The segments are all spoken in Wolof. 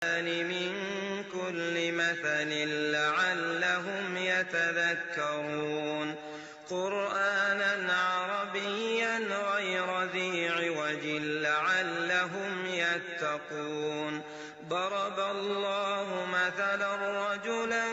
من كل مثل لعلهم يتذكرون قرآنا عربيا غير ذي عوج لعلهم يتقون ضرب الله مثلا رجلا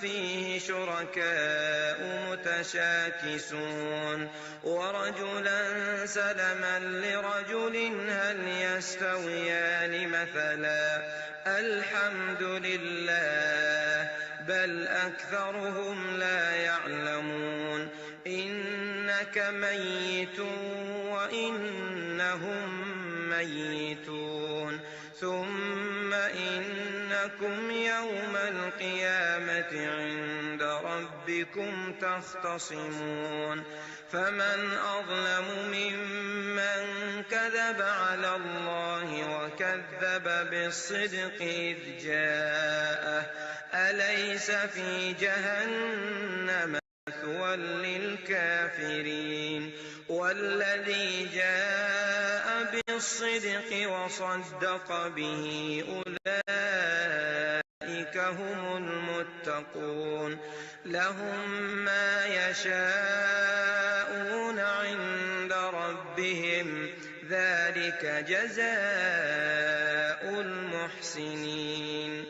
فيه شركاء متشاكسون ورجلا سلما لرجل هل يستويان مثلا الحمد لله بل أكثرهم لا يعلمون إنك ميت وإنهم ميتون ثم إنكم يوم القيامة عند ربكم تختصمون فمن أظلم ممن كذب على الله وكذب بالصدق إذ جاءه أليس في جهنم مثوى للكافرين والذي جاء بالصدق وصدق به أولئك هم المتقون لهم ما يشاءون عند ربهم ذلك جزاء المحسنين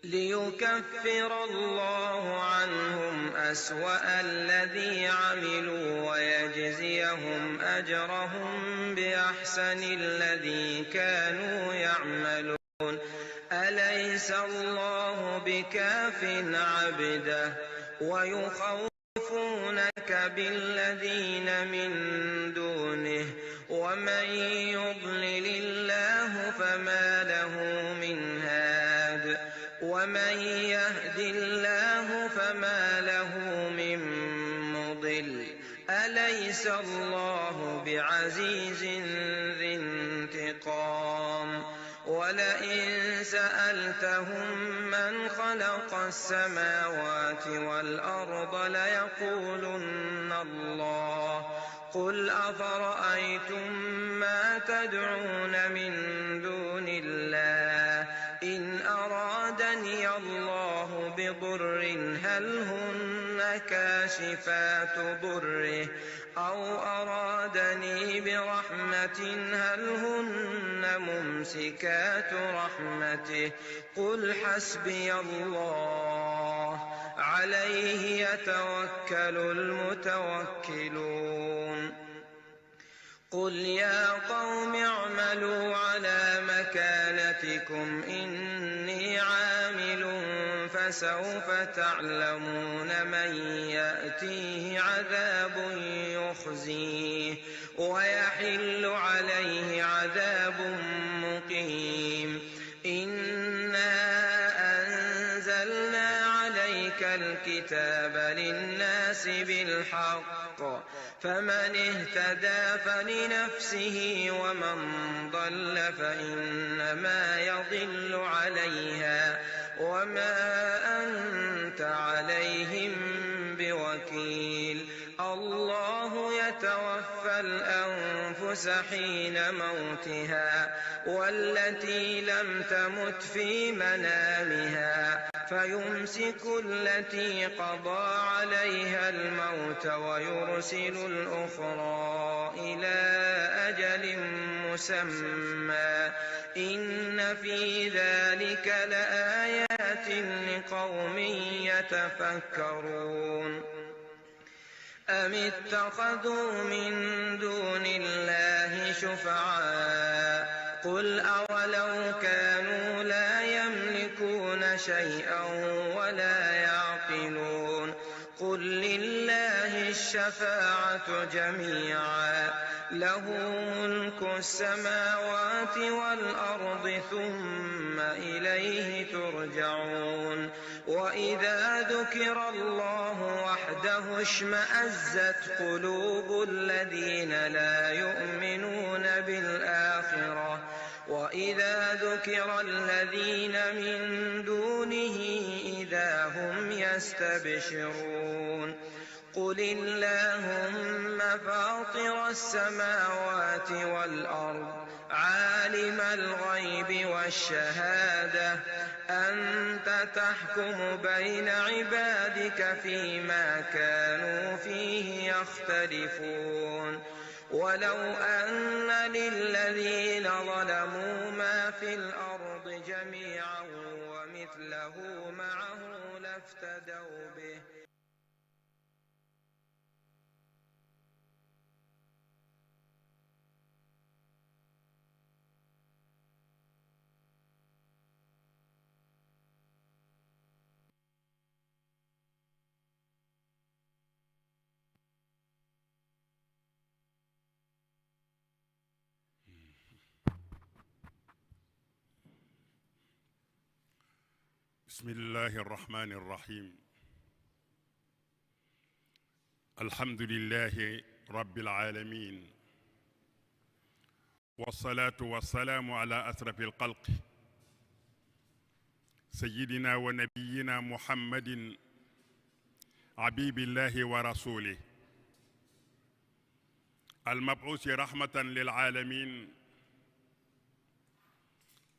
ليكفر الله عنهم أسوأ الذي عملوا ويجزيهم أجرهم بأحسن الذي كانوا يعملون أليس الله بكاف عبده ويخوفونك بالذين من دونه ومن يضلل الله فما له من هاد ومن يهد الله فما له من مضل أليس الله بعزيز ذي انتقام ولئن سألتهم من خلق السماوات والأرض ليقولن الله قل أفرأيتم ما تدعون من دون الله إن أرادني الله بضر هل هن كاشفات ضره أو أرادني برحمة هل هن ممسكات رحمته قل حسبي الله عليه يتوكل المتوكلون قل يا قوم اعملوا على مكانتكم إني عامل فسوف تعلمون من يأتيه عذاب يخزيه ويحل عليه عذاب مقيم إنا أنزلنا عليك الكتاب للناس بالحق فمن اهتدى فلنفسه ومن ضل فإنما يضل عليها وما أنت عليهم بوكيل الله يتوفى الأنفس حين موتها والتي لم تمت في منامها فيمسك التي قضى عليها الموت ويرسل الأخرى إلى أجل مسمى إن في ذلك لآيات لقوم يتفكرون أم اتخذوا من دون الله شفعاء قل أولو كانوا لا يملكون شيئا ولا يعقلون قل لله الشفاعة جميعا له ملك السماوات والأرض ثم إليه ترجعون وإذا ذكر الله وحده اشمأزت قلوب الذين لا يؤمنون بالآخرة وإذا ذكر الذين من دونه إذا هم يستبشرون قل اللهم فاطر السماوات والأرض عالم الغيب والشهادة أنت تحكم بين عبادك فيما كانوا فيه يختلفون ولو أن للذين ظلموا ما في الأرض جميعا ومثله معه لافتدوا به بسم الله الرحمن الرحيم الحمد لله رب العالمين والصلاة والسلام على أشرف الخلق سيدنا ونبينا محمد حبيب الله ورسوله المبعوث رحمة للعالمين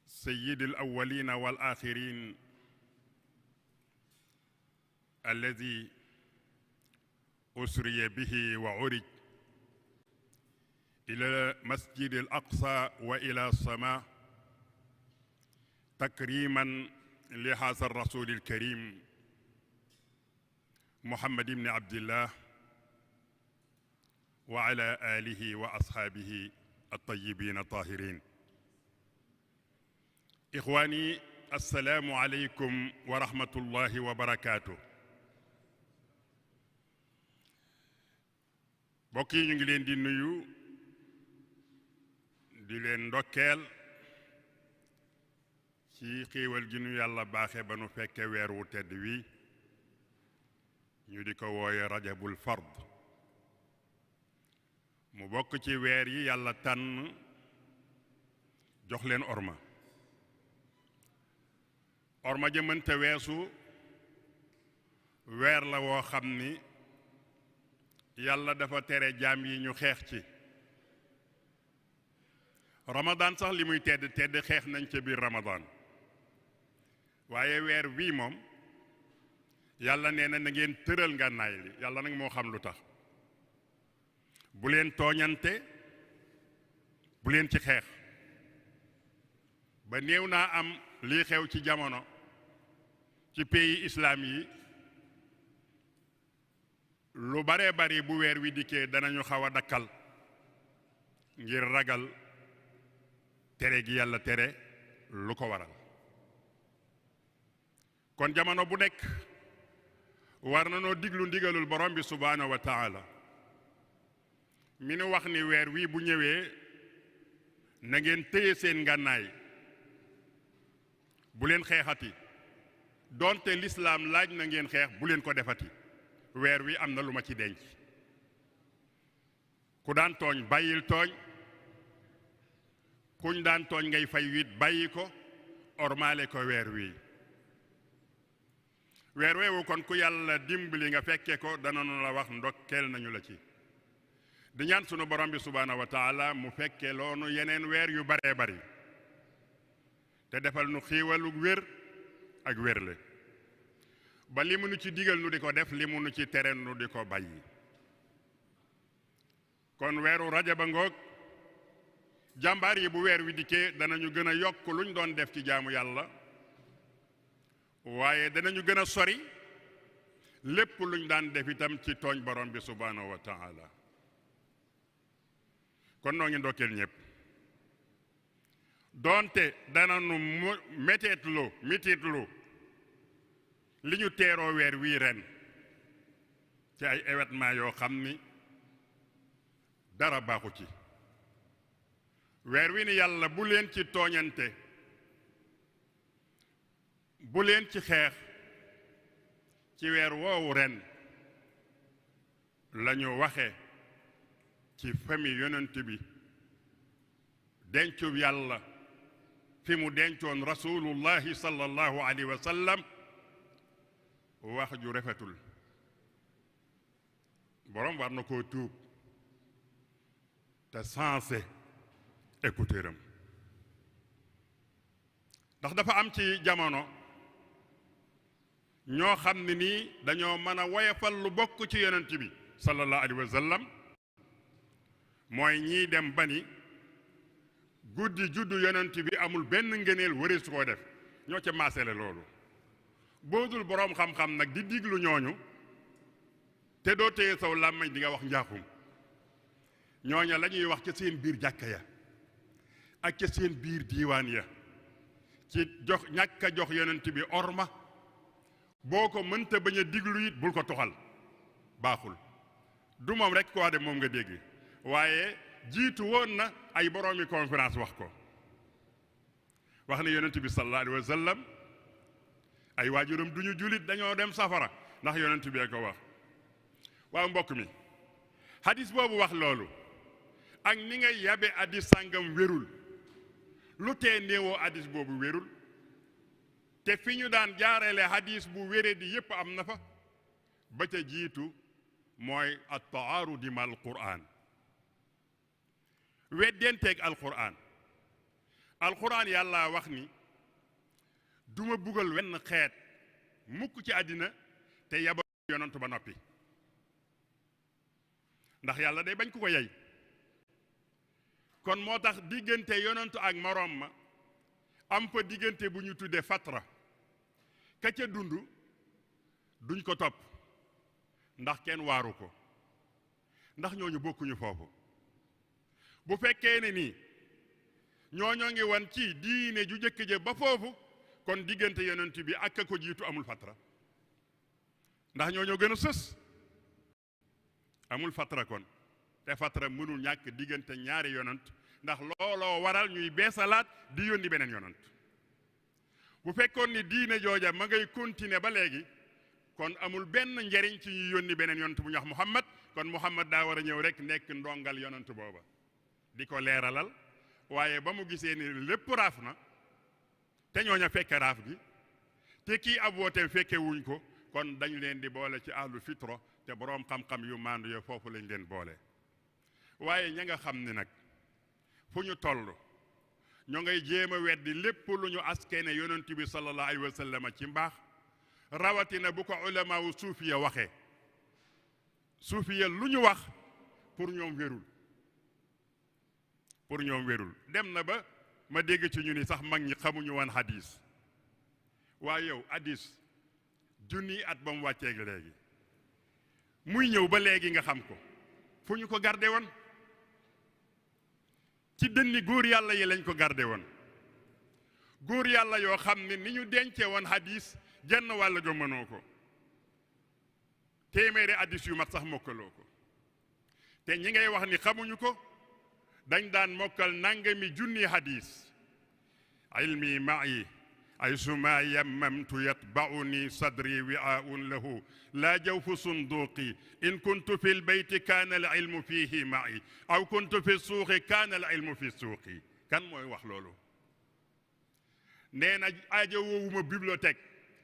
سيد الأولين والآخرين الذي أسري به وعرج إلى مسجد الأقصى وإلى السماء تكريما لهذا الرسول الكريم محمد بن عبد الله وعلى آله وأصحابه الطيبين الطاهرين. إخواني السلام عليكم ورحمة الله وبركاته. mbokk yi ñu ngi leen di nuyu di leen ndokkeel ci xéewal gi nu yàlla baaxe ba nu fekke weer wu tedd wi ñu di ko wooye rajabul fard mu bokk ci weer yi yàlla tànn jox leen orma jëmante weesu weer la woo xam ni yàlla dafa tere jaam yi ñu xeex ci ramadan sax li muy tedd tedd xeex nañ ca biir ramadan waaye weer wii moom yàlla nee na ngeen tëral ngànnaay li yàlla nag moo xam lu tax bu leen tooñante bu leen ci xeex ba néew naa am lii xew ci jamono ci pays islam yi lu bare bari bu weer wi dikkee danañu xaw a dakkal ngir ragal tere gi yàlla tere lu ko waral kon jamono bu nekk war na noo diglu ndigalul borom bi subhaanahu wa taala mi nu wax ni weer wi bu ñëwee na ngeen téye seen ngànnaay bu leen xeexati donte lislaam laaj na ngeen xeex bu leen ko defati weer wi am na lu ma ci denc ku daan tooñ bàyyil tooñ kuñ daan tooñ ngay fay wit bàyyi ko ormaale ko weer weewu kon ku yàlla dimbali nga fekke ko danañu la wax ndokkeel nañu la ci di ñaan sunu borom bi subhaanahu wa taala mu fekke loonu yeneen weer yu baree bari te defal nu xiiwalu wér ak wérle ba li mu nu ci digal nu di ko def li mu nu ci tere nu di ko bàyyi kon weeru rajaba ngoog jàmbaar yi bu weer wi dikkee danañu gën a yokk luñ doon def ci jaamu yàlla waaye danañu gën a sori lépp luñ daan def itam ci tooñ borom bi subhaanahu wa taala kon noo ngi ndokkeel ñëpp doonte danañu metitlu li ñu teeroo weer wii ren ci ay événement yoo xam ni dara baaxu ci weer wi ni yàlla bu leen ci tooñante bu leen ci xeex ci weer woowu ren lañu waxe ci famille yonent bi dencub yàlla fi mu dencoon rasulullahi sallallahu alayhi wa sallam wax ju rafetul borom war na koo tuub te sensé écouteur am ndax dafa am ci jamono ñoo xam ne nii dañoo mën a woyafal lu bokk ci yonent bi sallallahu alayhi wa sallam mooy ñii dem ba ni guddi juddu yonent bi amul benn ngëneel wëri su ko def ñoo ca maasele loolu boo dul boroom xam-xam nag di diglu ñooñu te doo téye saw làmmiñ di nga wax njaaxum ñooña la ñuy wax ca seen biir jàkka ya ak ca seen biir diiwaan ya ci jox ñàkk a jox yonent bi orma boo ko mënta bañ a diglu it bul ko toxal baaxul du moom rek ko wax de moom nga dégg waaye jiitu woon na ay boroomi conférence wax ko wax ne yonent bi sallallahu alayhi wa sallam ay waajuram duñu julit dañoo dem safara ndax yonent bi ko wax waaw mbokk mi hadis boobu wax loolu ak ni nga yabe hadis sàngam wérul lu tee néewoo hadis boobu wérul te fi ñu daan jaareele hadis bu wéree di yépp am na fa ba ca jiitu mooy at-taarudi ma al-qur'an weddenteeg alquran yàlla wax ni duma buggal wenn xeet mukk ci àddina te yaba yonantu ba noppi ndax yàlla day bañ ku ko yey kon moo tax diggante yonantu ak moroom ma am fa diggante bu ñu tuddee fatra ka ca dund duñ ko topp ndax kenn waaru ko ndax ñooñu bokkuñu foofu bu fekkee ne nii ñooñoo ngi wan ci diine ju jëkk je ba foofu kon diggante yonent bi ak ka ko jiitu amul fatra ndax ñooñoo gën a sës amul fatra kon te fatra mënul ñàkk diggante ñaari yonent ndax looloo waral ñuy beesalaat di yónni beneen yonent bu fekkoon ni diine jooja ma ngay continuer ba léegi kon amul benn njariñ ci ñuy yónni beneen yonent bu ñu wax Muhammad kon Muhammad daa war a ñëw rek nekk ndongal yonent booba di ko leeralal waaye ba mu gisee ni lépp raaf na te ñooña fekke raaf gi te kii ab woote fekke wuñ ko kon dañu leen di boole ci ahlu fitro te boroom xam-xam yu maandu yo foofu lañ leen boole waaye ña nga xam ni nag fu ñu toll ñoo ngay jéem a weddi lépp lu ñu askene yonent bi sallallahu alayhi wa sallam ci mbaax rawatina bu ko ulama wu suufiya waxee suufiya lu ñu wax pour ñoom wérul dem na ba ma dégg ci ñu ni sax mag ñi xamuñu woon hadis waaye yow hadis junni at ba mu wàcceeg léegi muy ñëw ba léegi nga xam ko fu ñu ko garde woon ci dënni góor yàlla yi lañ ko garde woon góor yàlla yoo xam ne ni ñu dencee woon hadis genn wàll ga mënoo ko téeméeri hadis yu mat sax mokkaloo ko te ñi ngay wax ni xamuñu ko dañ daan mokkal nangami junni hadis ilmi ma'i aysuma yammamtu yatba'uni sadri wi'aa'un lahu laa jawfu sunduqi in kuntu fi lbeyti kaana al ilmu fihi ma'i aw kuntu fi suuqi kaana al ilmu fi suuqi kan mooy wax loolu nee na aajo woowuma bibliothèque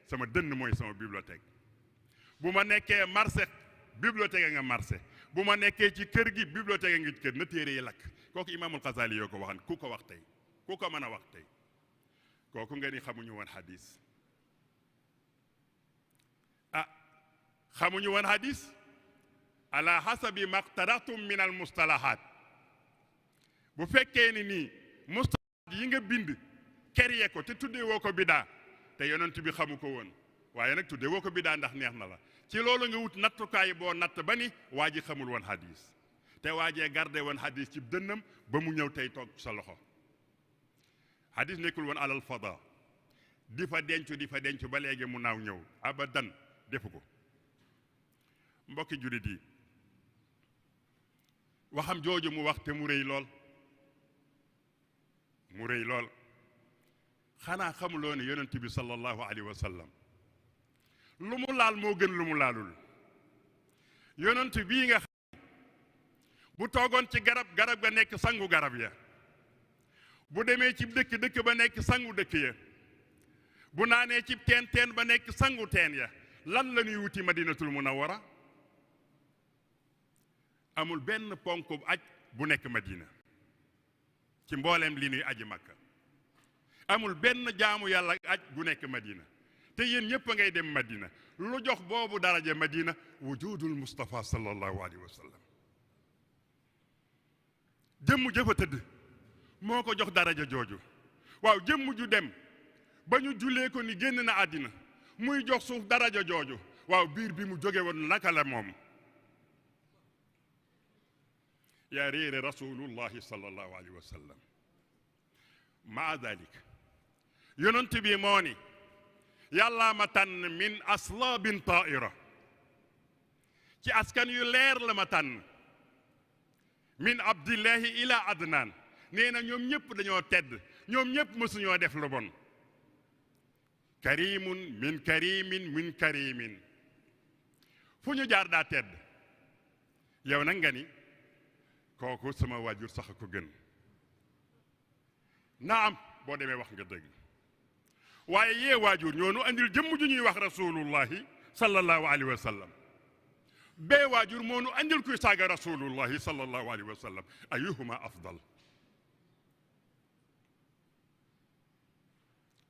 sama dënn mooy sama bibliothèque bu ma nekkee marché bibliothèque nga marché bu ma nekkee ci kër gi bibliothèque nga ci kër na téere yi lakk kooku imaamul Xasaali yoo ko waxan ku ko wax tey ku ko mën a wax tey kooku nga ni xamuñu woon hadis xamuñu woon hadis ala hasabi maqtaratum min al mustalahat bu fekkee ni nii mustalahat yi nga bind kerye ko te tuddee woo ko bidaa te yonent bi xamu ko woon waaye nag tuddee woo ko bidaa ndax neex na la ci loolu nga wut nattukaay boo natt ba ni waa ji xamul woon hadis te waajee garde woon hadis ci dënnam ba mu ñëw tey toog sa loxo hadis nekkul woon alal fada di fa denc ba léegi mu naaw ñëw abadan defu ko mbokki jullit yi waxam jooju mu wax te mu rëy lool xanaa xamuloo ne yonent bi sallallahu alayhi wa sallam lu mu laal moo gën lu mu laalul yonent bii nga xam bu toogoon ci garab ga nekk sangu garab ya bu demee ci dëkk ba nekk sangu dëkk ya bu naanee ci teen ba nekk sangu teen ya lan la ñuy wuti madinatul munawwara amul benn ponk aj bu nekk madina ci mbooleem li nuy aji Makka amul benn jaamu yàlla aj gu nekk Madina te yéen ñëpp a ngay dem Madina lu jox boobu daraja Madina wujudul Mustafa sallallahu alayhi wa sallam jëmm jëfa tëdd moo ko jox daraja jooju waaw jëmm ju dem ba ñu jullee ko ni génn na àddina muy jox suuf daraja jooju waaw biir bi mu jóge woon naka la moom yaa réere rasulullahi sallallahu alayhi wa sallam maa dalik yonent bi moo ni yàllaa ma tànn min aslaabin taa'ira ci askan yu leer la ma tànn min abdillahi ila adnaan nee na ñoom ñëpp dañoo tedd ñoom ñëpp mësuñoo def lu bon karimun min karimin min karimin fu ñu jaar daa tedd yow nag nga ni kooku sama waajur sax ko gën naam boo demee wax nga dëgg waaye yee waajur ñoonu andil jëmm ju ñuy wax rasulullahi sallallahu alayhi wa sallam bee waajur moo nu andil kuy saaga rasulullahi sallallahu alayhi wa sallam ayuhuma afdal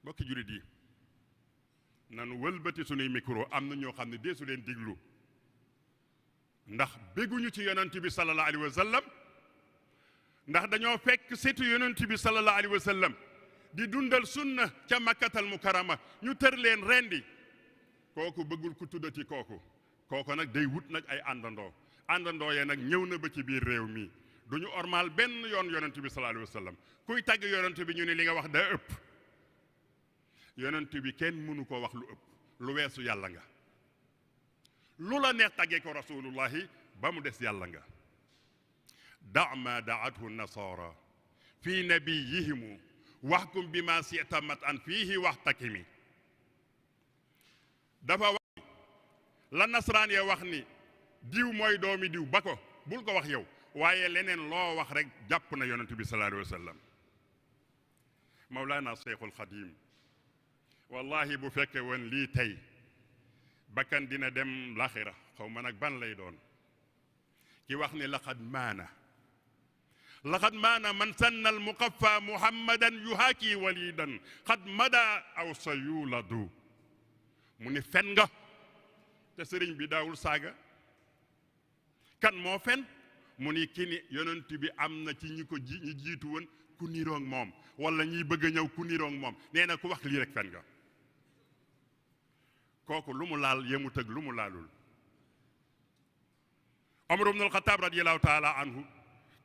mbokki julit yi nanu wëlbati sunuy micro am na ñoo xam ne deesu leen diglu ndax bégguñu ci yonent bi sallallahu alayhi wa sallam ndax dañoo fekk setu yonent bi sallallahu alayhi wa sallam di dundal sunna ca makkatal mukarama ñu tër leen rendi kooku bëggul ku tuddati kooku nag day wut nag ay àndandoo yee nag ñëw na ba ci biir réew mi duñu ormal benn yoon yonent bi sallallahu alayhi wa sallam kuy tagg yonent bi ñu ne li nga wax daa ëpp yonent bi kenn mënu ko wax lu ëpp lu weesu yàlla nga lu la neex tàggee ko rasulullahi ba mu des yàlla nga da ma daathu nasara fi nabiyihimu waxkum bi ma sita mat an fiihi waxtakimi dafa wax la nasraan ya wax ni diw mooy doomi diw ba ko bul ko wax yow waaye leneen loo wax rek jàpp na yonent bi sallallahu alayhi wa sallam mawlaana Seexul Xadiim wallahi bu fekke woon lii tey bakkan dina dem laxira xaw ma nag ban lay doon ki wax ni laqad maana man sanna al muqaffa muhammadan yuhaaki walidan qad mada aw sa yuladu mu ni fen nga te sëriñ bi daawul saaga kan moo fen mu ni ki ni yonent bi am na ci ñi jiitu woon ku niroog moom wala ñiy bëgg a ñëw ku niroog moom nee na ku wax lii rek fen nga kooku lu mu laal yemu tëg lu mu laalul Omar ibn al-Khattab radiyallahu taala anhu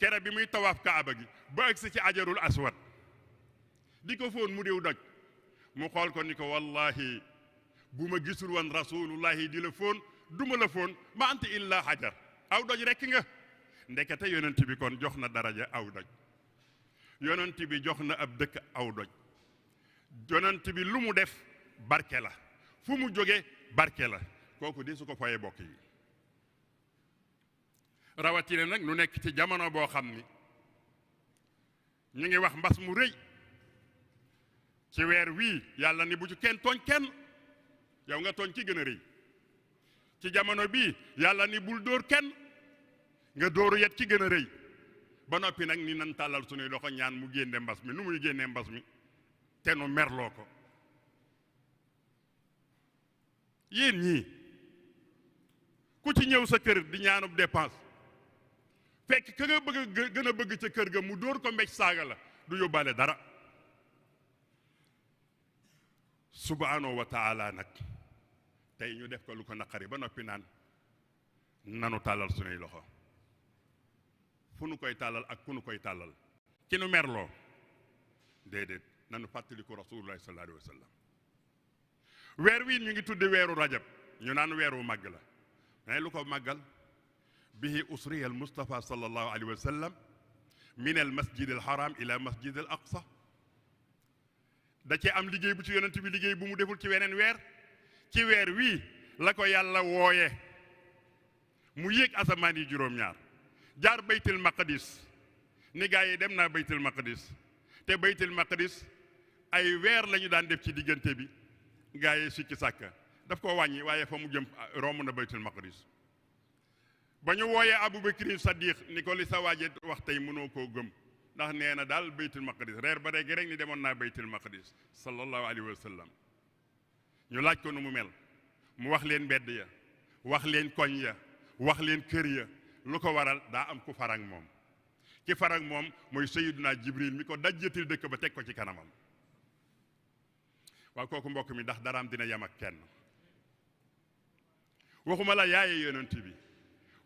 kere bi muy tawaaf kaaba gi ba agsi ci ajarul aswad di ko foon mu diw doj mu xool ko ni ko wallahi bu ma gisul woon rasulullahi di la foon duma la foon ma anta illa hajar aw doj rekk nga ndekete yonent bi kon jox na daraja aw doj yonent bi jox na ab dëkk aw doj yonent bi lu mu def barke la fu mu jóge barke la kooku di su ko foye bokk yi rawatina nag nu nekk ci jamono boo xam ni ñu ngi wax mbas mu rëy ci weer wii yàlla ni bu ci kenn tooñ kenn yow nga tooñ ci gën a rëy ci jamono bii yàlla ni bul dóor kenn nga dóoru yet ci gën a rëy ba noppi nag ni nan tàllal suñuy loxo ñaan mu génne mbas mi nu muy génnee mbas mi te nu merloo ko yéen ñii ku ci ñëw sa kër di ñaanub dépense fekk ka nga bëgg gën a bëgg ca kër ga mu dóor ko mbéj saaga la du yóbbaale dara subhanahu wa taala nag tey ñu def ko lu ko naqari ba noppi naan nanu tàllal suñuy loxo fu nu koy tàllal ak fu nu koy tàllal ki nu merloo déedéet nanu fàttaliku rasulullahi sallallahu alayhi wa sallam weer wii ñu ngi tudde weeru rajab ñu naan weeru màgg la mais lu ko màggal bihi usriya al mustafa sallallahu alayhi wa sallam min al masjid al haram ila masjid al aqsa da cee am liggéey bu ci yonent bi liggéey bu mu deful ci weneen weer ci weer wii la ko yàlla wooye mu yéeg asamaan yi juróom-ñaar jaar baytul maqdis ni gaa yi dem naa baytul maqdis te baytul maqdis ay weer la ñu daan def ci diggante bi gaa yi sikki sàkka daf ko wàññi waaye fa mu jëm romb na baytul maqdis ba ñu wooyee Abubakrin Saddiq ni ko li sa waaje wax tey mënoo koo gëm ndax nee na daal baytul maqdis reer ba rek ni demoon naa baytul maqdis sallallahu alayhi wa sallam ñu laaj ko nu mu mel mu wax leen mbedd ya wax leen koñ ya wax leen kër ya lu ko waral daa am ku farag moom ki farag moom mooy sayyiduna jibril mi ko dajjatil dëkk ba teg ko ci kanamam waaw kooku mbokk mi ndax daraam dina yem ak kenn waxuma la yaaye yonent bi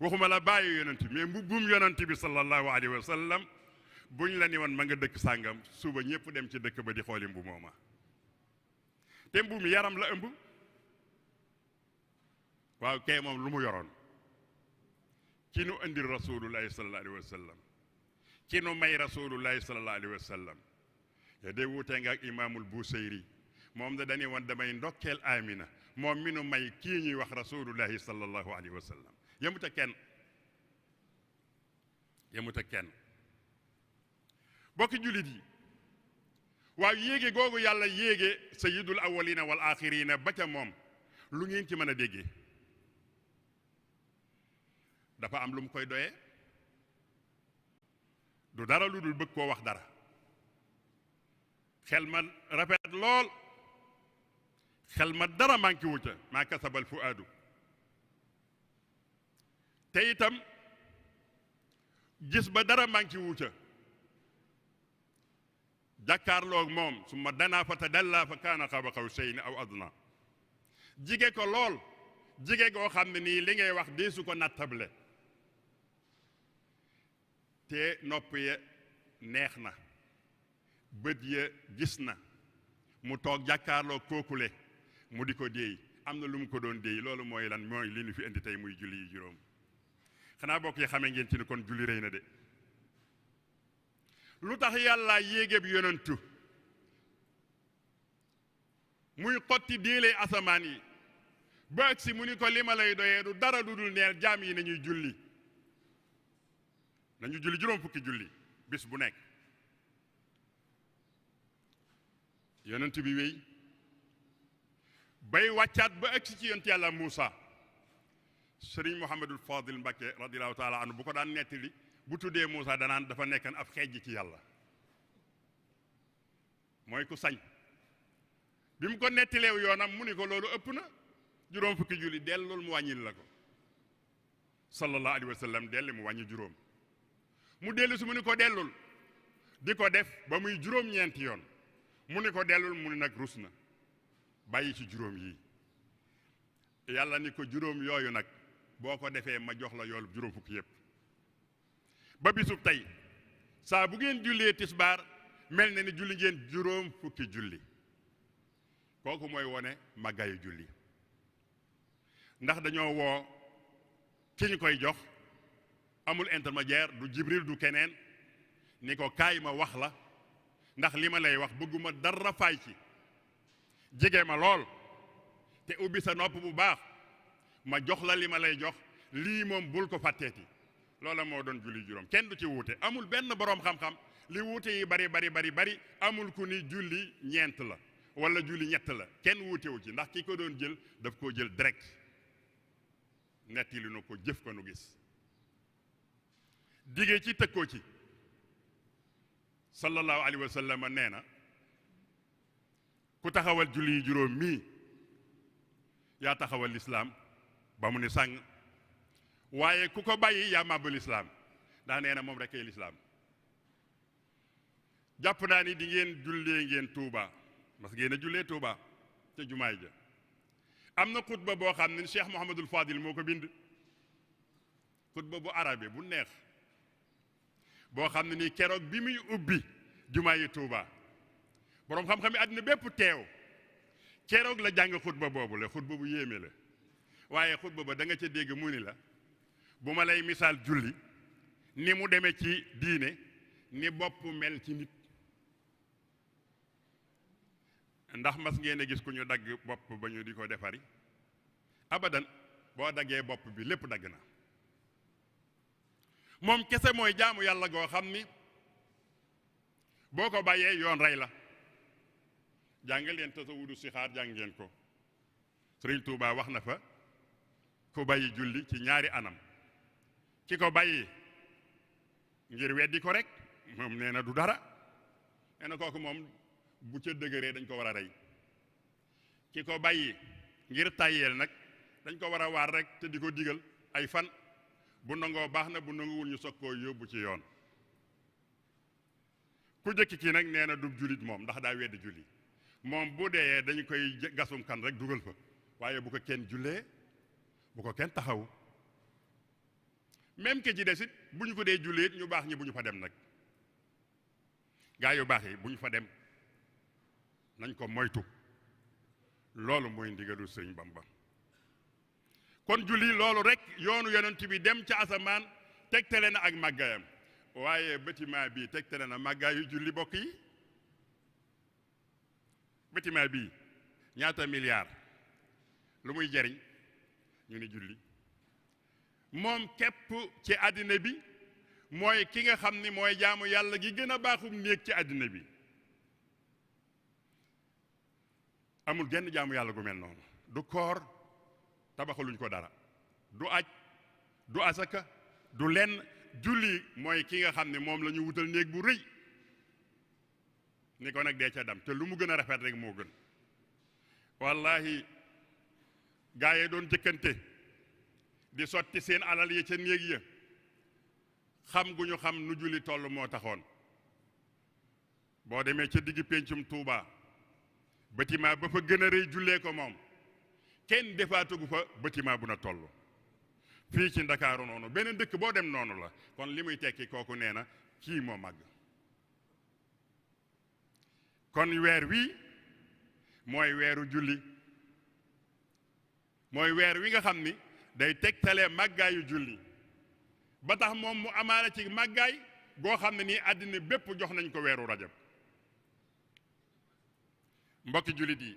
waxuma la bàyyi yonent bi mais mbubbum yonent bi sallallahu alayhi wa sallam buñ la ni woon ma nga dëkk sàngam suba ñëpp dem ci dëkk ba di xooli mbu mooma te mbu mi yaram la ëmb waaw kay moom lu mu yoroon ci nu indi rasulullahi sallallahu alayhi wa sallam ci nu may rasulullahi sallallahu alayhi wa sallam ya dee wuutee nga ak imaamul Busayri moom da dañuy woon damay ndokkeel Amina moom mi nu may kii ñuy wax rasulullahi sallallahu alayhi wa sallam yemut ak kenn bokki jullit yi waaw yéege googu yàlla yéege sayyidul awwalina wal axirina ba ca moom lu ngeen ci mën a déggee dafa am lu mu koy doyee du dara lu dul bëgg koo wax dara xel ma rafet lool xel ma dara manqué wu ca maa kasabal fuaadu te itam gis ba dara manqué wu ca jàkkaarloog moom su ma danaa fa tadalla fa kaana qaaba qawsayni aw adna jige ko lool jige goo xam ne nii li ngay wax deesu ko nattable te nopp ya neex na bët ya gis na mu toog jàkkaarloog kookule mu di ko déey am na lu mu ko doon déey loolu mooy lan mooy li ñu fi indi tey muy julli yi juróom xanaa bokk yi xamee ngeen ci ni kon julli rëy na de lu tax yàlla yéegeb yonentu muy xotti déelee asamaan yi ba agsi mu ni ko li ma lay doyee du dara du dul neel jaam yi nañu julli juróom fukki julli bis bu nekk yonent bi wéy bay wàccaat ba agsi ci yonent yàlla Muusa sëriñ Mouhamadul Fadil Mbakke radiallahu taala anhu bu ko daan nettali bu tuddee Muusa danaan dafa nekkan ab xeej ci yàlla mooy ku sañ bi mu ko nettileew yoonam mu ni ko loolu ëpp na juróom fukki julli dellul mu wàññil la ko sallallahu alayhi wa sallam delli mu wàññi juróom mu dellu si mu ni ko dellul di ko def ba muy juróom-ñeenti yoon mu ni ko dellul mu ni nag rus na bàyyi ci juróom yii yàlla ni ko juróom yooyu nag boo ko defee ma jox la yoolu juróom fukki yépp ba bisub tey saa bu ngeen jullee tisbaar mel na ni julli ngeen juróom fukki julli kooku mooy wone màggaayu julli ndax dañoo woo ki ñu koy jox amul intermédiaire du jibril du keneen ni ko kaay ma wax la ndax li ma lay wax bëgguma dara faay ci jege ma lool te ubbi sa nopp bu baax ma jox la li ma lay jox lii moom bul ko fàtteeti loola moo doon julli juróom kenn du ci wuute amul benn boroom xam-xam li wuute yi bari amul ku ni julli ñeent la wala julli ñett la kenn wuutewu ci ndax ki ko doon jël daf koo jël direct netti li nu ko jëf ko nu gis digee ci tëkkoo ci sallallahu alayhi wa sallam nee na ku taxawal julli juróom mii yaa taxawal lislaam ba mu ni sàng waaye ku ko bàyyi yaa màbbu lislaam ndax nee na moom rek ay lislaam jàpp naa ni di ngeen jullee ngeen Tuuba parce que ngeen a jullee Tuuba ca jumaay ja am na xutba boo xam ne Cheikh Mouhamadul Fadil moo ko bind xutba bu arabe bu neex boo xam ne nii keroog bi muy ubbi jumaa yi Tuuba boroom xam-xam yi àddina bépp teew keroog la jàng xutba boobu la xutba bu yéeme la waaye xutba ba da nga ca dégg mu ni la bu ma lay misaal julli ni mu demee ci diine ni bopp mel ci nit ndax mas ngeen a gis ku ñu dagg bopp ba ñu di ko defari abadan boo daggee bopp bi lépp dagg na moom kese mooy jaamu yàlla goo xam ni boo ko bàyyee yoon rey la jàng leen tasawudu sixaar jàng ngeen ko Sëriñ Tuubaa wax na fa ku bàyyi julli ci ñaari anam ki ko bàyyi ngir weddi ko rek moom nee na du dara nee na kooku moom bu ca dëgëree dañ ko war a rey ki ko bàyyi ngir tàyyeel nag dañ ko war a waar rek te di ko digal ay fan bu nangoo baax na bu nanguwul ñu soog koo yóbbu ci yoon ku jëkk kii nag nee na du jullit moom ndax daa weddi julli moom bu dee dañu koy gasum kan rek dugal fa waaye bu ko kenn jullee bu ko kenn taxaw même ke ci desit bu ñu ko dee jullee ñu baax ñi bu ñu fa dem nag gaa yu baax yi bu ñu fa dem nañ ko moytu loolu mooy ndigalu Sëriñ Bamba kon julli loolu rek yoonu yonent bi dem ca asamaan tegtale na ak màggaayam waaye bâtiment bii tegtale na màggaayu julli bokk yi bâtiment bii ñaata milliards lu muy jariñ ñu ni julli moom képp ci àddina bi mooy ki nga xam ni mooy jaamu yàlla gi gën a baaxum néeg ci àddina bi amul genn jaamu yàlla gu mel noonu du koor tabaxaluñ ko dara du aj du asaka du lenn julli mooy ki nga xam ne moom la ñu wutal néeg bu rëy ni ko nag dee ca dam te lu mu gën a rafet rek moo gën wallahi gaa yi doon jëkkante di sotti seen alal yi ca néeg ya xam gu ñu xam nu julli toll moo taxoon boo demee ca digg péncum Tuuba bâtiment ba fa gën a rëy jullee ko moom kenn defaatugu fa bâtiment bu na toll fii ci Ndakaaru noonu beneen dëkk boo dem noonu la kon li muy tekki kooku nee na kii moo màgg kon weer wi mooy weeru julli mooy weer wi nga xam ni day tegtale màggaayu julli ba tax moom mu amaana ci màggaay goo xam ne nii àddina bépp jox nañ ko weeru rajab mbokki jullit yi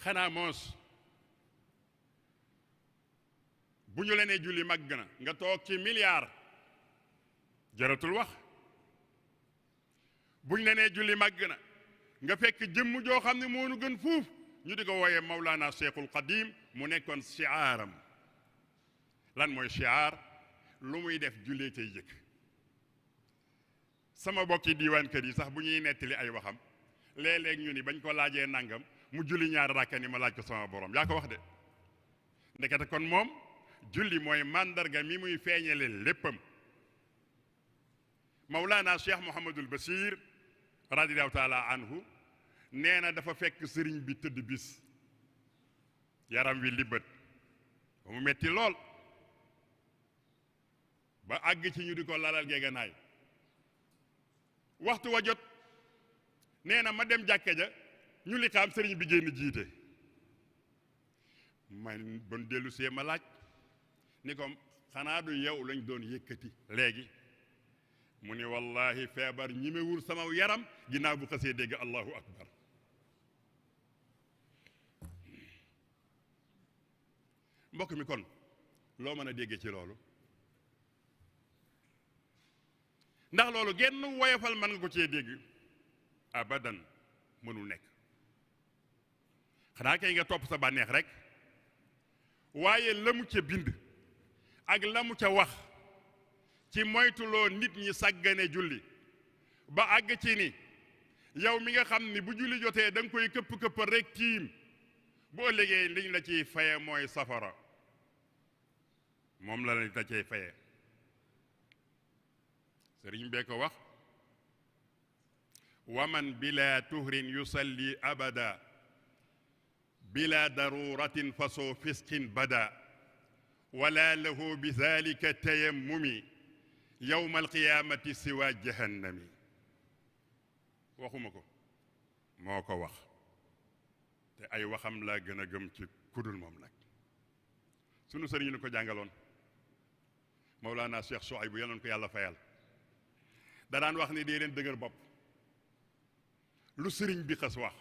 xanaa moos bu ñu lenee julli màgg na nga toog ci milliard jaratul wax bu ñu lenee julli màgg na nga fekk jëmm joo xam ne moo nu gën fuuf ñu di ko wooyee Mawlana Seexul Qadim mu nekkoon shiaaram lan mooy shiaar lu muy def jullee tey jëkk sama bokki diiwaan kër yi sax bu ñuy nettali ay waxam léeg-léeg ñu ni bañ ko laajee nangam mu julli ñaar rakka ni ma laaj ko sama borom yaa ko wax de ndekete kon moom julli mooy màndarga mi muy feeñale léppam Mawlana Cheikh Mouhamadul Bachir radiallahu taala anhu nee na dafa fekk sëriñ bi tëdd bis yaram wi libbat ba mu metti lool ba àgg ci ñu di ko lalal geeganaay waxtu wa jot nee na ma dem jàkka ja ñu li xam sëriñ bi génn jiite man bon dellu see ma laaj ni ko xanaa du yow lañ doon yëkkati léegi mu ni wallahi feebar ñimewul sama yaram ginnaaw bu xasee dégg allahu akbar mbokk mi kon loo mën a déggee ci loolu ndax loolu genn woyofal mën nga ko cee dégg abadan mënul nekk xanaa kay nga topp sa bànneex rek waaye la mu ca bind ak la mu ca wax ci moytuloo nit ñi sàggane julli ba àgg ci ni yow mi nga xam ni bu julli jotee da nga koy këpp-këppal rek tiim bu ëllëgee liñ la ciy faye mooy safara moom la la ciy faye sëriñ bee ko wax waman bila tuhrin yusalli abada bila daruratin fasoo fisqin bada wala lahu bi dalika tayammumi yowma alqiyamati siwa jahannami waxuma ko moo ko wax te ay waxam laa gën a gëm ci kudul moom nag sunu sëriñ ñu ko jàngaloon Mawlana Cheikh Souaïbou yal na ko yàlla fayal da daan wax ni dee leen dëgër bopp lu sëriñ bi xas wax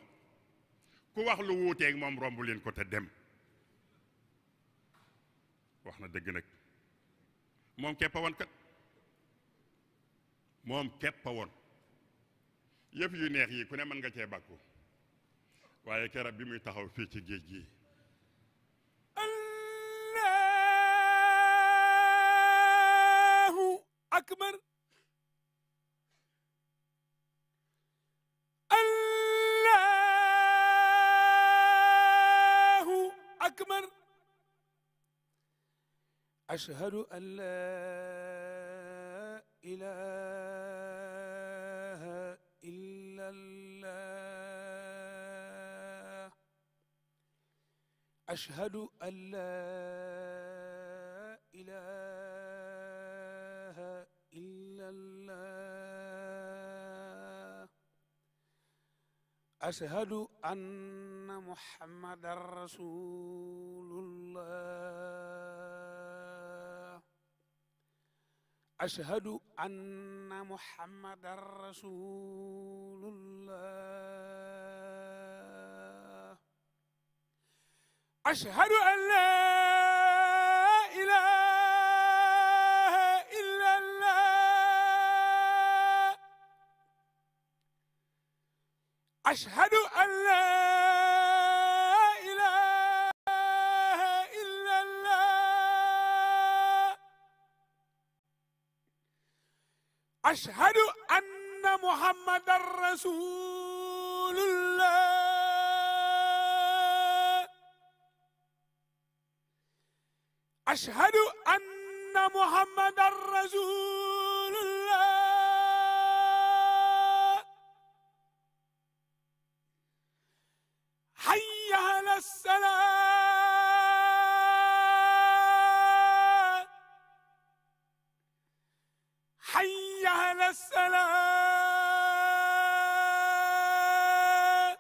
ku wax lu wuuteeg moom romb leen ko te dem wax na dëgg nag moom képp a woon kat moom képp a woon yëf yu neex yi ku ne mën nga cee bàkku waaye keroog bi muy taxaw fii ci géej gi allahu akbar أكبر أشهد أن لا إله إلا الله أشهد أن لا إله إلا الله أشهد أن محمدا رسول الله أشهد أن محمدا رسول الله أشهد أن لا إله إلا الله أشهد أن لا إله إلا الله أشهد أن محمدا رسول الله أشهد أن محمدا رسول الله حي على الصلاة حي على الصلاة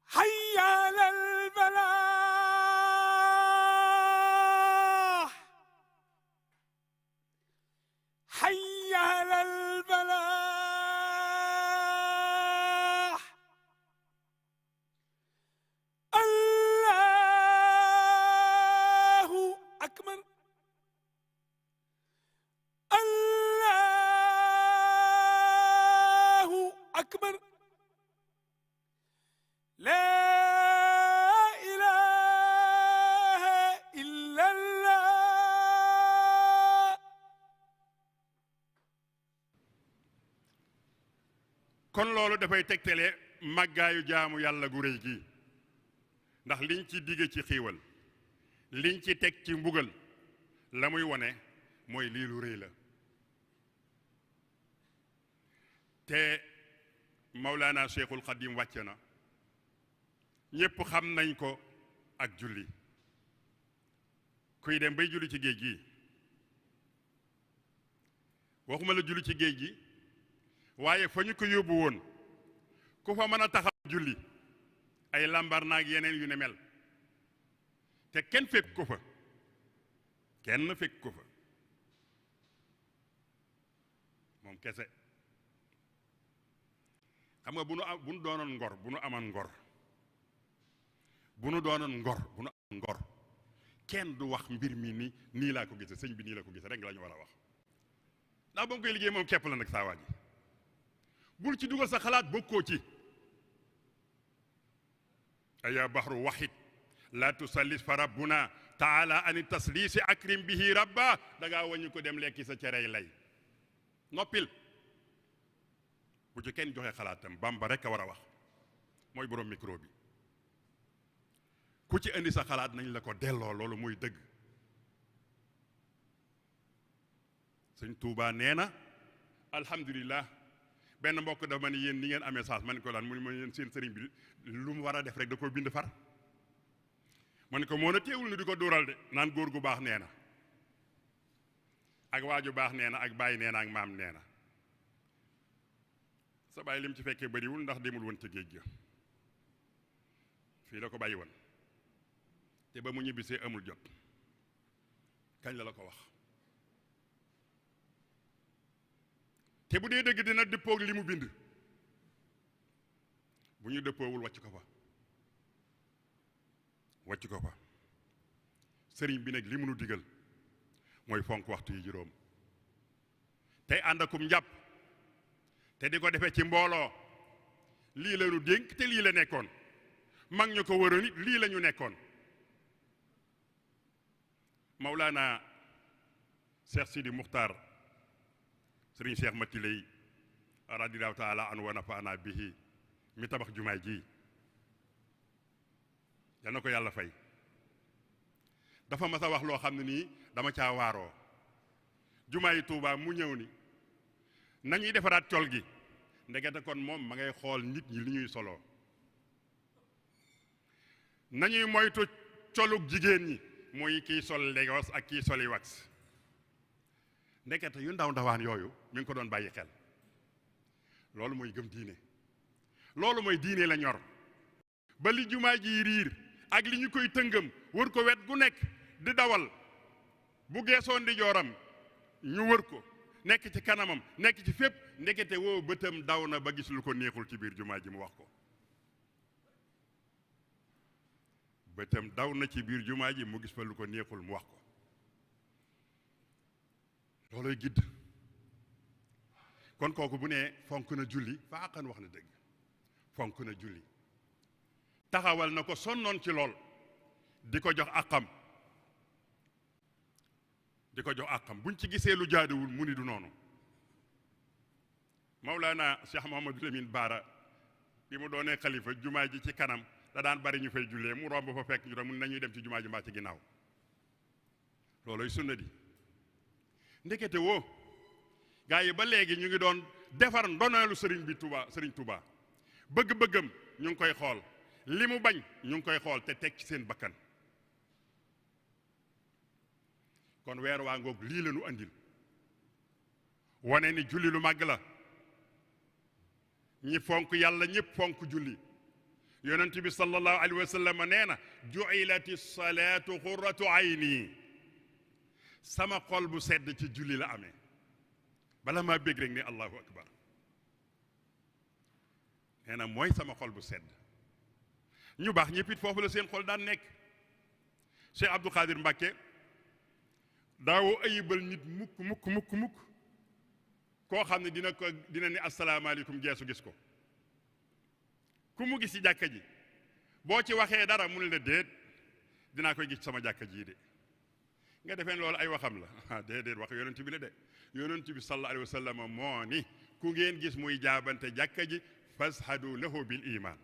حي على الفلاح حي على الفلاح الله أكبر الله أكبر لا إله إلا الله kon loolu dafay tegtale màggaayu jaamu yàlla gu rëy gi ndax liñ ci digge ci xiiwal liñ ci teg ci mbugal la muy wone mooy lii lu rëy la te Mawlaana Cheikhul Xadim wàcc na ñépp xam nañ ko ak julli kuy dem bay julli ci géej gi waxuma la julli ci géej gi waaye fa ñu ko yóbbu woon ku fa mën a taxaw julli ay lambar naag yeneen yu ne mel te kenn fekk ko fa moom kese xam nga bu nu doonoon ngor bu nu amoon ngor bu nu doonoon ngor kenn du wax mbir mi nii laa ko gise sëñ bi nii la ko gise rek la ñu war a wax ndax ba mu koy liggéey moom képp la nag saa waa ji bul ci dugal sa xalaat bokkoo ci aya bahru wahid la tusallis fa rabbuna taala ani taslisi akrim bihi rabba da ngaa wàññi ko dem lekki sa cerey lay noppil bu ci kenn joxe xalaatam Bamba rek a war a wax mooy borom micro bi ku ci indi sa xalaat nañ la ko delloo loolu mooy dëgg sëñ Tuubaa nee na alhamdulillah benn mbokk dafa ma ne yéen ni ngeen amee saas ma ne ko lan mu ne ma yéen seen sëriñ bi lu mu war a def rek da ko bind far ma ne ko moo na teewul ni di ko dóoral de naan góor gu baax nee na ak waaju baax nee na ak bàyyi nee na ak maam nee na sa bàyyi lim ci fekkee bariwul ndax demul woon ca géej ga fii la ko bàyyi woon te ba mu ñibbisee amul jot kañ la ko wax te bu dee dëgg dina dëppoog li mu bind bu ñu dëppoowul wàcc ko fa sëriñ bi nag li mu nu digal mooy fonk waxtu yi juróom tey ànd akum njàpp te di ko defee ci mbooloo lii la ñu dénk te lii la nekkoon mag ñu ko waroon it lii la ñu nekkoon Mawlaana Seex Sidi Muxtaar sëriñ Seex Mati Lay radiyallaahu taala anhu wa nafaana bihi mi tabax jumaay ji yal na ko yàlla fay dafa mas a wax loo xam ne nii dama caa waaroo Jumaay Tuubaa mu ñëw ni nañuy defaraat col gi ndekete kon moom ma ngay xool nit ñi li ñuy soloo nañuy moytu colug jigéen ñi muy kiy sol Lagos ak kiy soli wax ndekete yu ndaw ndawaan yooyu mi ngi ko doon bàyyi xel loolu mooy gëm diine loolu mooy diine la ñor ba li jumaa ji riir ak li ñu koy tëngam wër ko wet gu nekk di dawal bu geesoo ndi jooram ñu wër ko nekk ci kanamam nekk ci fépp ndekete woo bëtam daw na ba gis lu ko neexul ci biir jumaa ji mu wax ko bëtam daw na ci biir jumaa ji mu gis fa lu ko neexul mu wax ko looloy gidd kon kooku bu ne fonk na julli faaqan wax na dëgg fonk na julli taxawal na ko sonnoon ci lool di ko jox àqam buñ ci gisee lu jaaduwul mu ni du noonu Mawlaana Cheikh Mouhamadou Lamine Baara bi mu doonee xalifa jumaa ji ci kanam da daan bari ñu fay jullee mu romb fa fekk ñu tam mun nañuy dem ci jumaa ji mbaa ci ginnaaw looloy sunna di ndekete woo gaa yi ba léegi ñu ngi doon defar ndoneelu sëriñ Touba bëgg-bëggam ñu ngi koy xool li mu bañ ñu ngi koy xool te teg ci seen bakkan kon weer waa ngoog lii la ñu andil wane ni julli lu màgg la ñi fonk yàlla ñëpp fonk julli yonent bi sallallahu alayhi wa sallam nee na ju'ilati salaatu qurratu ayni sama xol bu sedd ci julli la amee bala maa bég rek ni allahu akbar nee na mooy sama xol bu sedd ñu baax ñëpp it foofu la seen xol daan nekk Cheikh Abdou Khadir Mbacké daawoo ayibal nit mukk koo xam ne dina ni asalaamaaleykum geesu gis ko ku mu gis ci jàkka ji boo ci waxee dara mu ne la déet dinaa koy gis sama jàkka jii de nga defeen loolu ay waxam la déedéet wax yonent bi la de yonent bi sallallahu alayhi wa sallam moo ni ku ngeen gis muy jaabante jàkka ji fashadu lahu bil iman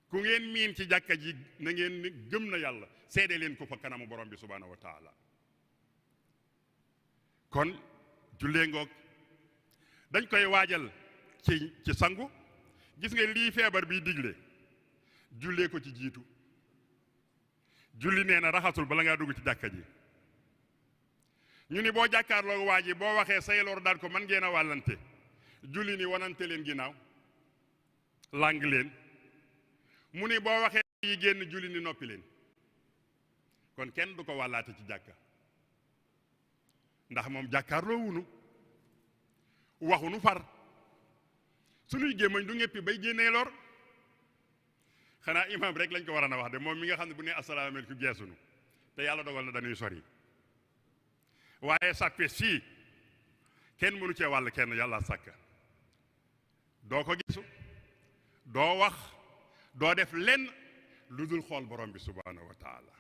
ku ngeen miin ci jàkka ji na ngeen ni gëm na yàlla seede leen ko fa kanamu borom bi subhanahu wa taala kon jullee ngoog dañ koy waajal ci sangu gis nga lii feebar bi digle jullee ko ci jiitu julli nee na raxasul bala ngaa dugg ci jàkka ji ñu ni boo jàkkaarloo waa ji boo waxee say lor daan ko man ngeen a wàllante julli ni wanante leen ginnaaw làng leen mu ni boo waxee yi génn julli ni noppi leen kon kenn du ko wàllaate ci jàkka ndax moom jàkkaarloo wunu waxunu far suñuy gémmañ du ñëppi bay génnee lor xanaa imaam rek lañ ko war a wax de moom mi nga xam ne bu ne asalaamaaleykum geesunu te yàlla dogal na dañuy sori waaye sàppe sii kenn mënu cee wàll kenn yàlla sàkk doo ko gisu doo wax doo def lenn lu dul xool borom bi subhaanahu wa taala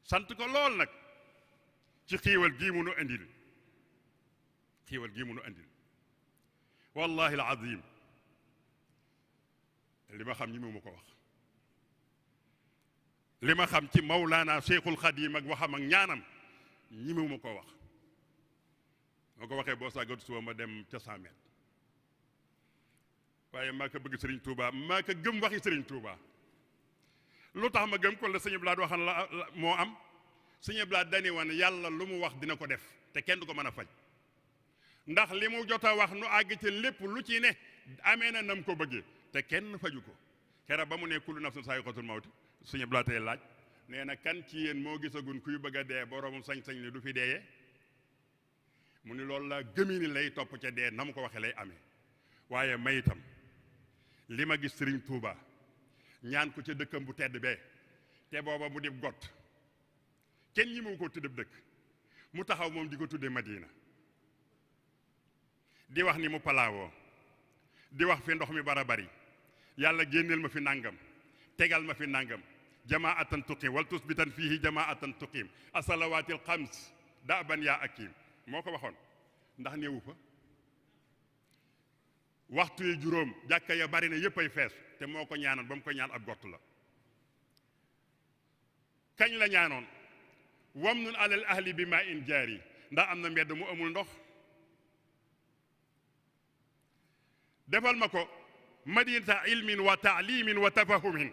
sant ko lool nag ci xiiwal gii munu andil wallahi alazim li ma xam ñi mu ko wax li ma xam ci Mawlaana Cheikhul Khadim ak waxam ak ñaanam ñi mu ko wax moo ko waxee boo sàggatu suba ma dem ca 100 mètres waaye maa ko bëgg Serigne Touba maa ko gëm waxi Serigne Touba lu tax ma gëm ko la sëñ Blaat waxan la moo am sëñ Blaat dani woon yàlla lu mu wax dina ko def te kenn du ko mën a faj ndax li mu jot a wax nu àgg ci lépp lu ci ne amee na nam ko bëggee te kenn faju ko keroog ba mu ne kullu nafsin zaa'iqatul mawti sëñ Blaat tey laaj nee na kan ci yéen moo gisagun kuy bëgg a dee boroomu sañ-sañ ni du fi deeyee mu ni loolu la gëmi ni lay topp ca dee na mu ko waxee lay amee waaye may itam li ma gis Serigne Touba ñaan ko ca dëkkam bu tedd bee te booba mu dib got kenn ñi mu ko tuddee dëkk mu taxaw moom di ko tuddee Madina di wax ni mu palaawoo di wax fi ndox mi bara bari yàlla génneel ma fi nangam tegal ma fi nangam jamaatan tuqim wal tusbitan fihi jamaatan tuqim asalawaatil xams daaban yaa akim moo ko waxoon ndax néewu fa waxtu yi juróom jàkka ya bari na yépp ay fees te moo ko ñaanoon ba mu ko ñaan ab gott la kañ la ñaanoon wamnun alal ahli bi ma in jaari ndax am na mbedd mu amul ndox defal ma ko madinata ilmin wa taalimin wa tafahumin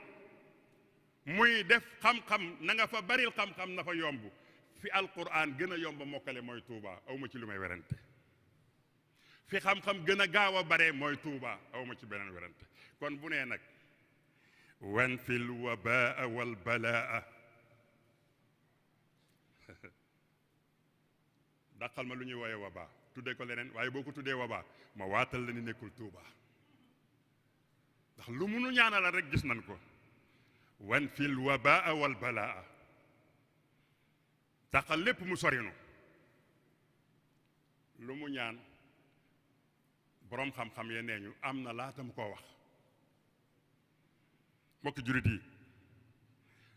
muy def xam-xam na nga fa baril xam-xam na fa yomb fi alquran gën a yomb mokkale mooy Tuuba aw ma ci lu may werante fi xam-xam gën a gaaw a bare mooy Tuuba aw ma ci beneen werante kon bu nee nag wan fil wabaa wal balaa dàqal ma lu ñuy wooye wabaa tuddee ko leneen waaye boo ko tuddee wabaa ma waatal la ni nekkul Tuuba ndax lu munu ñaanal rek gis nañ ko wan fil wabaa wal balaa dàqal lépp mu sorinu lu mu ñaan boroom xam-xam ye nee ñu am na laata mu koo wax mbokki jurit yi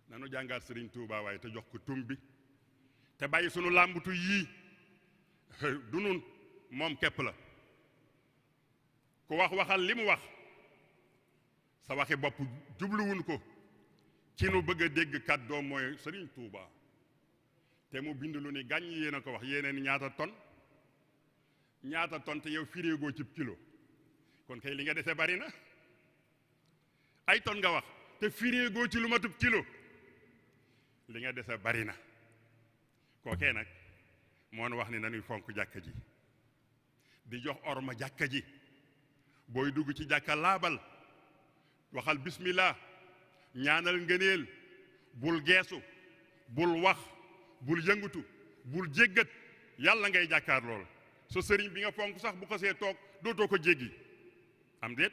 nanu jàngaat Sëriñ Tuuba waaye te jox ko tum bi te bàyyi sunu làmbutu yii du nun moom képp la ku wax waxal li mu wax sa waxi bopp jubluwun ko ci nu bëgg a dégg kàddoom mooy Sëriñ Tuuba te mu bind lu ni gàññ yéen a ko wax yéeneen ñaata ton te yow firéegoo cib kilo kon kay li nga dese bari na ay ton nga wax te firéegoo ci lu matub kilo li nga dese bari na kookee nag moo nu wax ni nañuy fonk jàkka ji di jox orma jàkka ji booy dugg ci jàkka laabal waxal bismillah ñaanal ngëneel bul geesu bul wax bul yëngutu bul jéggat yàlla ngay jàkkaar lool sa sëriñ bi nga fonk sax bu xasee toog dootoo ko jéggi am déet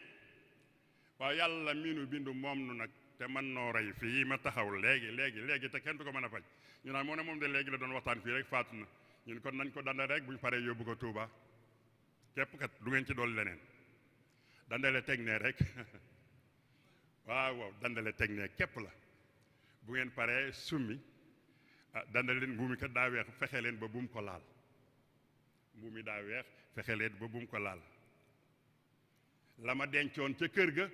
waaw yàlla miinu bindu moom nu nag te man noo rey fii ma taxaw léegi te kenn du ko mën a faj ñu naan moo ne moom de léegi la doon waxtaan fii rek faatu na ñun kon nañ ko danda rek buñ paree yóbbu ko Tuuba képp kat du ngeen ci dool leneen dandale teg ne rek waaw dandale teg ne képp la bu ngeen paree summi dandale leen mbuumi kat daa weex fexe leen ba bum ko laal mbuumi daa weex fexe leen ba bum ko laal la ma dencoon ca kër ga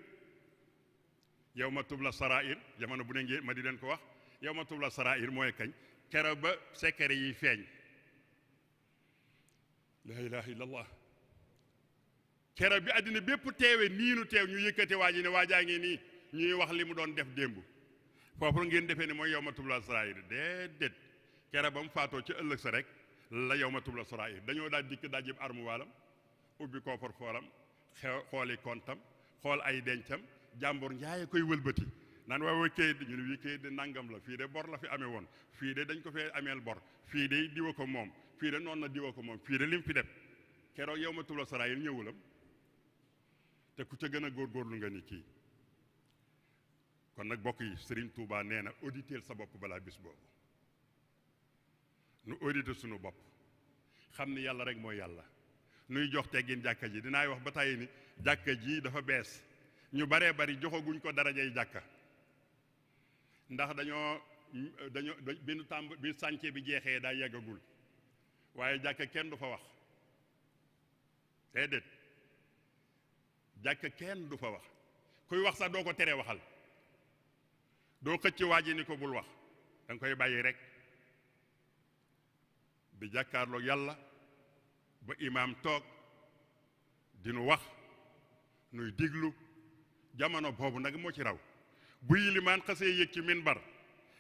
yow ma tubla sarair jamono bu ne ngeen ma di leen ko wax yow ma tubla sarair mooy kañ kero ba secret yi feeñ la ilaha illallah kero bi àddina bépp teewe nii nu teew ñu yëkkate waa ji ne waajaa ngi nii ñuy wax li mu doon def démb foofu ngeen defee ne mooy yow ma tubla sarair déedéet kero ba mu faatoo ca ëllëg sa rek la yow ma tubla sarair dañoo daal dikk daa jëb armu waalam ubbi koofar fooram xooli kontam xool ay dencam jàmbur njaaye koy wëlbati naan waaw kayit ñu ne wii kayit de nangam la fii de bor la fi amee woon fii de dañ ko fee ameel bor fii de diwa ko moom fii de noonu na diwa ko moom fii de lim fi def keroog yow ma tubla saraayil ñëwulam te ku ca gën a góorgóorlu nga ni kii kon nag bokk yi Serigne Touba nee na auditeel sa bopp balaa bis boobu nu audité sunu bopp xam ni yàlla rek mooy yàlla nuy jox teggin jàkka ji dinaay wax ba tàyyi ni jàkka ji dafa bees ñu baree bari joxaguñ ko darajay jàkka ndax dañoo bi sànce bi jeexee daa yeggagul waaye jàkka kenn du fa wax déedéet jàkka kenn du fa wax kuy wax sax doo ko teree waxal doo xëcc waa ji ni ko bul wax danga koy bàyyi rek di jàkkaarloog yàlla ba imaam toog dinu wax nuy diglu jamono boobu nag moo ci raw bu yilimaan xasee yëg ci minbar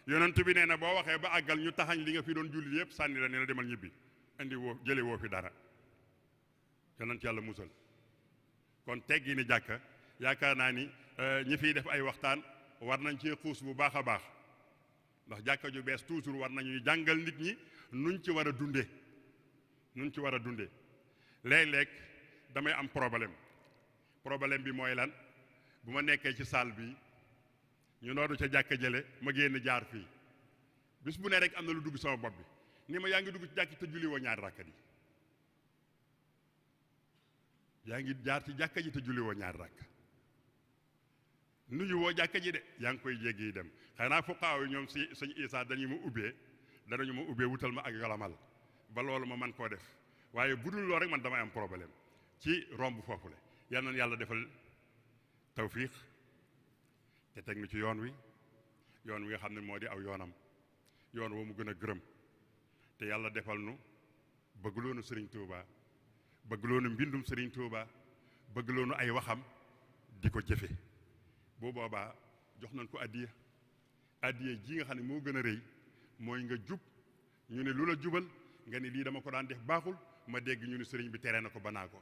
yonent bi nee na boo waxee ba àggal ñu taxañ li nga fi doon julli yëpp sànni la ne la demal ñibbi indi woo jële woo fi dara yonent yàlla musal kon teggi ni jàkka yaakaar naa ni ñi fiy def ay waxtaan war nañ cee xuus bu baax a baax ndax jàkka ju bees toujours war nañuy jàngal nit ñi nuñ ci war a dundee léeg-léeg damay am problème bi mooy lan bu ma nekkee ci salle bi ñu noodu ca jàkka jële ma génn jaar fii bis bu ne rek am na lu dugg sama bopp bi ni ma yaa ngi dugg ci jàkk te julli woo ñaari rakkat yi yaa ngi jaar ci jàkka ji te julli woo ñaari rakk nuyu woo jàkka ji de yaa ngi koy jéggi dem xanaa fuqaaw yi ñoom si sëñ Isaa danañu ma ubbee wutal ma ak yolamal ba loolu ma man koo def waaye bu dul loolu rek man damay am problème ci romb foofu le yal na yàlla defal tawfiq te teg nu ci yoon wi nga xam ne moo di aw yoonam yoon woo mu gën a gërëm te yàlla defal nu bëgg loonu Serigne Touba bëgg loonu mbindum Serigne Touba bëgg loonu ay waxam di ko jëfe boo boobaa jox nañ ko addiya ji nga xam ne moo gën a rëy mooy nga jub ñu ne lu la jubal nga ni lii dama ko daan def baaxul ma dégg ñu ni sëriñ bi tere na ko banaa ko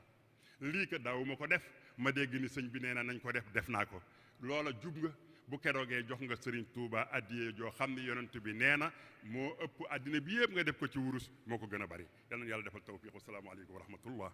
lii ko daawuma ko def ma dégg ni sëñ bi nee na nañ ko def naa ko loola jub nga bu keroogee jox nga sëriñ Touba addiye joo xam ne yonent bi nee na moo ëpp àddina bi yëpp nga def ko ci wurus moo ko gën a bari yal na yàlla defal tawfiq wassalaamu aleykum wa rahmatullah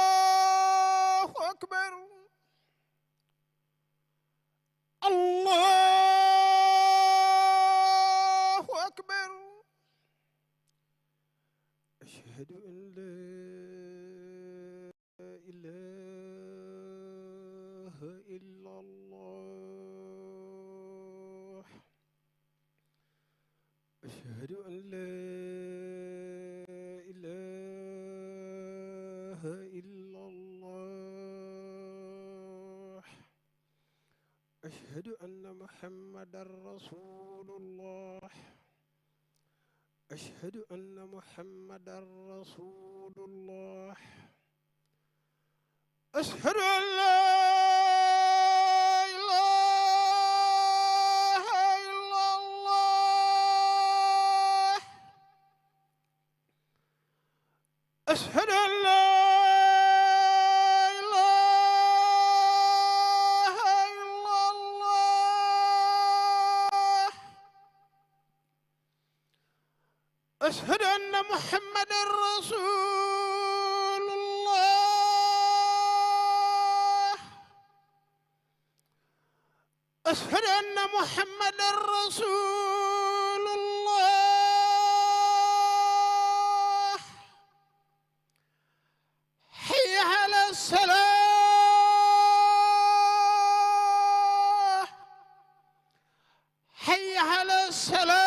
Allahu akbar Allahu akbar ashhadu an la ilaha illa Allah ashhadu an la إلا الله أشهد أن محمدا رسول الله أشهد أن محمدا رسول الله أشهد أن لا إله إلا الله أشهد أن لا أشهد أن محمدا رسول الله أشهد أن محمدا رسول الله حي على الصلاة حي على الصلاة